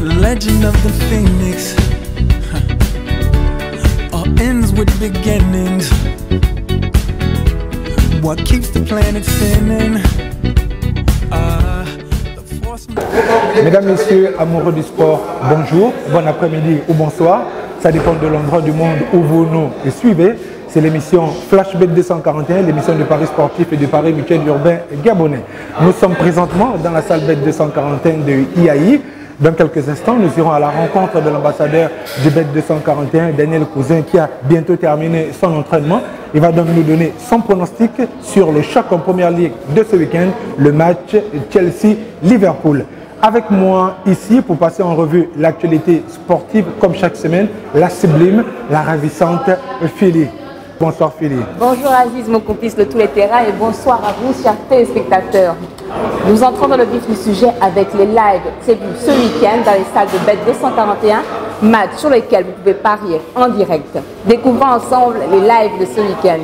the legend of the phoenix. All ends with beginnings. What keeps the planet spinning? Mesdames, Messieurs, amoureux du sport, bonjour, bon après-midi ou bonsoir. Ça dépend de l'endroit du monde où vous nous suivez. C'est l'émission Flashback 241, l'émission du Paris sportif et du Paris week-end urbain gabonais. Nous sommes présentement dans la salle BET 241 de IAI. Dans quelques instants, nous irons à la rencontre de l'ambassadeur du BET 241, Daniel Cousin, qui a bientôt terminé son entraînement. Il va donc nous donner son pronostic sur le choc en première ligue de ce week-end, le match Chelsea-Liverpool. Avec moi ici pour passer en revue l'actualité sportive, comme chaque semaine, la sublime, la ravissante Philly. Bonsoir Philly. Bonjour Aziz, mon complice de tous les terrains, et bonsoir à vous, chers téléspectateurs. Nous entrons dans le vif du sujet avec les lives prévus ce week-end dans les salles de BET 241, matchs sur lesquels vous pouvez parier en direct. Découvrons ensemble les lives de ce week-end.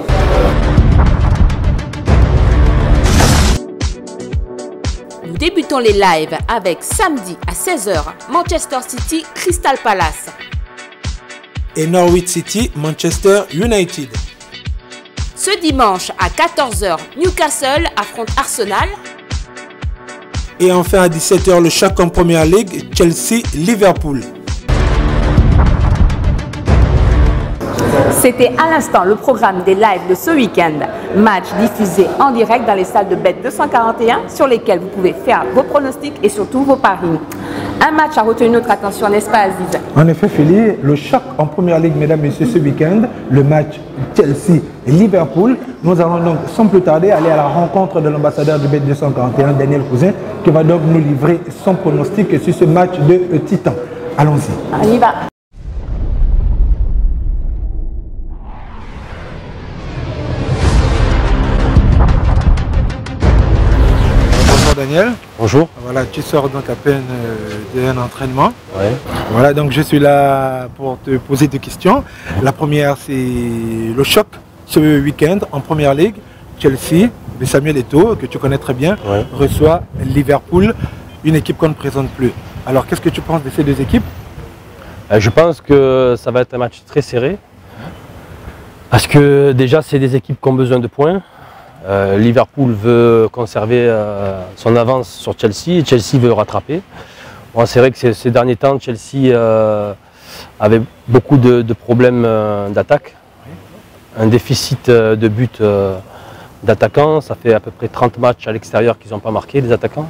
Nous débutons les lives avec samedi à 16 h Manchester City, Crystal Palace. Et Norwich City, Manchester United. Ce dimanche à 14 h Newcastle affronte Arsenal. Et enfin à 17 h le choc en première ligue, Chelsea-Liverpool. C'était à l'instant le programme des lives de ce week-end. Match diffusé en direct dans les salles de BET 241 sur lesquels vous pouvez faire vos pronostics et surtout vos paris. Un match a retenu notre attention, n'est-ce pas Aziz? En effet Philly, le choc en première ligue, mesdames et messieurs, ce week-end, le match Chelsea-Liverpool. Nous allons donc sans plus tarder aller à la rencontre de l'ambassadeur du BET 241, Daniel Cousin, qui va donc nous livrer son pronostic sur ce match de titan. Allons-y. On y va. Daniel. Bonjour. Voilà, tu sors donc à peine d'un entraînement. Ouais. Voilà, donc je suis là pour te poser deux questions. La première, c'est le choc ce week-end en première ligue. Chelsea, de Samuel Eto'o, que tu connais très bien, reçoit Liverpool, une équipe qu'on ne présente plus. Alors, qu'est-ce que tu penses de ces deux équipes? Je pense que ça va être un match très serré. Parce que déjà, c'est des équipes qui ont besoin de points. Liverpool veut conserver son avance sur Chelsea et Chelsea veut rattraper. Bon, c'est vrai que ces derniers temps, Chelsea avait beaucoup de problèmes d'attaque. Un déficit de buts d'attaquants. Ça fait à peu près 30 matchs à l'extérieur qu'ils n'ont pas marqué, les attaquants.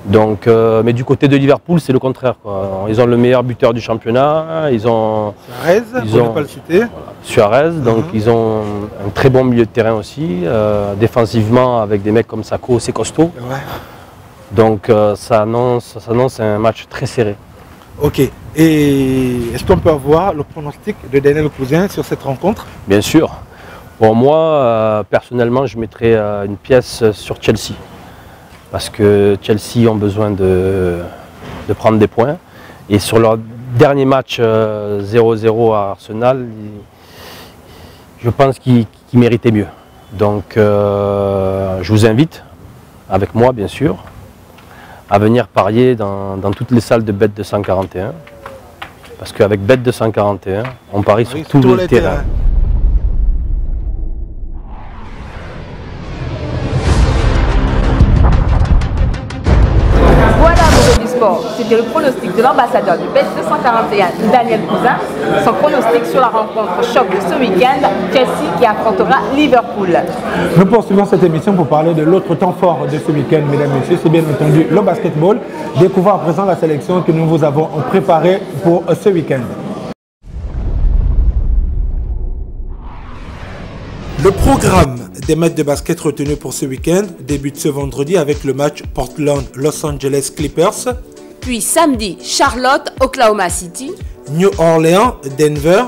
Donc, mais du côté de Liverpool, c'est le contraire, quoi. Ils ont le meilleur buteur du championnat. Ils ont Suarez, pour ne pas le citer. Suarez, donc ils ont un très bon milieu de terrain aussi. Défensivement, avec des mecs comme Sakho, c'est costaud. Ouais. Donc ça annonce un match très serré. Ok. Et est-ce qu'on peut avoir le pronostic de Daniel Cousin sur cette rencontre? Bien sûr. Pour moi, personnellement, je mettrais une pièce sur Chelsea. Parce que Chelsea ont besoin de prendre des points. Et sur leur dernier match 0-0 à Arsenal, je pense qu'ils méritaient mieux. Donc je vous invite, avec moi bien sûr, à venir parier dans toutes les salles de BET 241. Parce qu'avec BET 241, on parie sur tous les terrains. C'était le pronostic de l'ambassadeur du BET 241, Daniel Cousin. Son pronostic sur la rencontre choc de ce week-end, Chelsea qui affrontera Liverpool. Nous poursuivons cette émission pour parler de l'autre temps fort de ce week-end, mesdames et messieurs, c'est bien entendu le basketball. Découvrons à présent la sélection que nous vous avons préparée pour ce week-end. Le programme des matchs de basket retenus pour ce week-end débute ce vendredi avec le match Portland-Los Angeles Clippers. Puis samedi, Charlotte, Oklahoma City. New Orleans, Denver.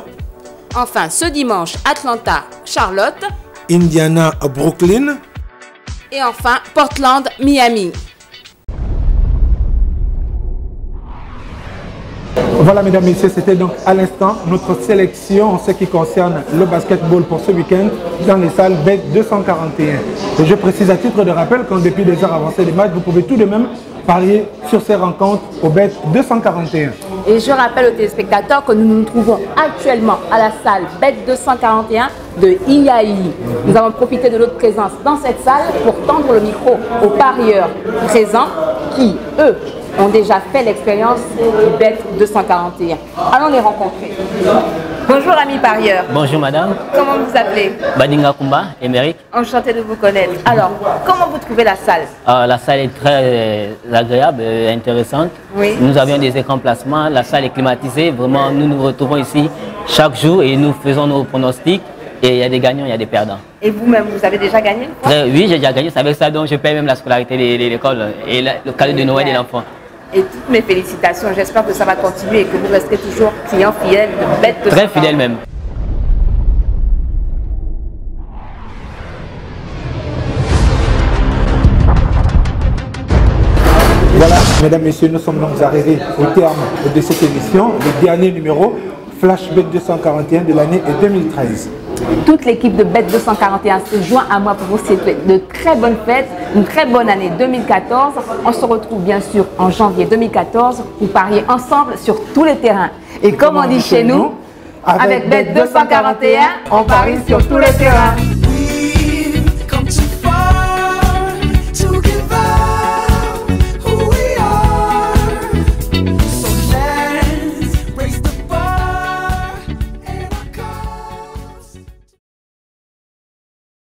Enfin ce dimanche, Atlanta, Charlotte. Indiana, Brooklyn. Et enfin Portland, Miami. Voilà mesdames et messieurs, c'était donc à l'instant notre sélection en ce qui concerne le basketball pour ce week-end dans les salles BET 241. Et je précise à titre de rappel qu'en dépit des heures avancées des matchs, vous pouvez tout de même parier sur ces rencontres au Bet 241. Et je rappelle aux téléspectateurs que nous nous trouvons actuellement à la salle Bet 241 de IAI. Nous avons profité de notre présence dans cette salle pour tendre le micro aux parieurs présents qui, eux, ont déjà fait l'expérience du Bet 241. Allons les rencontrer. Bonjour amis parieurs. Bonjour madame. Comment vous appelez? Badinga Kumba, Émeric. Enchanté de vous connaître. Alors, comment vous trouvez la salle? La salle est très agréable et intéressante. Oui. Nous avions des écrans placements, la salle est climatisée. Vraiment, nous nous retrouvons ici chaque jour et nous faisons nos pronostics. Et il y a des gagnants, il y a des perdants. Et vous-même, vous avez déjà gagné une fois? Oui, j'ai déjà gagné. C'est avec ça donc je paye même la scolarité de l'école et le cadeau de Noël de l'enfant. Et toutes mes félicitations. J'espère que ça va continuer et que vous resterez toujours client fidèle de Bet 241. Très fidèle même. Voilà, mesdames, messieurs, nous sommes donc arrivés au terme de cette émission, le dernier numéro, Flash Bet 241 de l'année 2013. Toute l'équipe de Bet 241 se joint à moi pour vous souhaiter de très bonnes fêtes, une très bonne année 2014. On se retrouve bien sûr en janvier 2014 pour parier ensemble sur tous les terrains. Et comme on dit chez nous, avec Bet 241, on parie sur tous les terrains.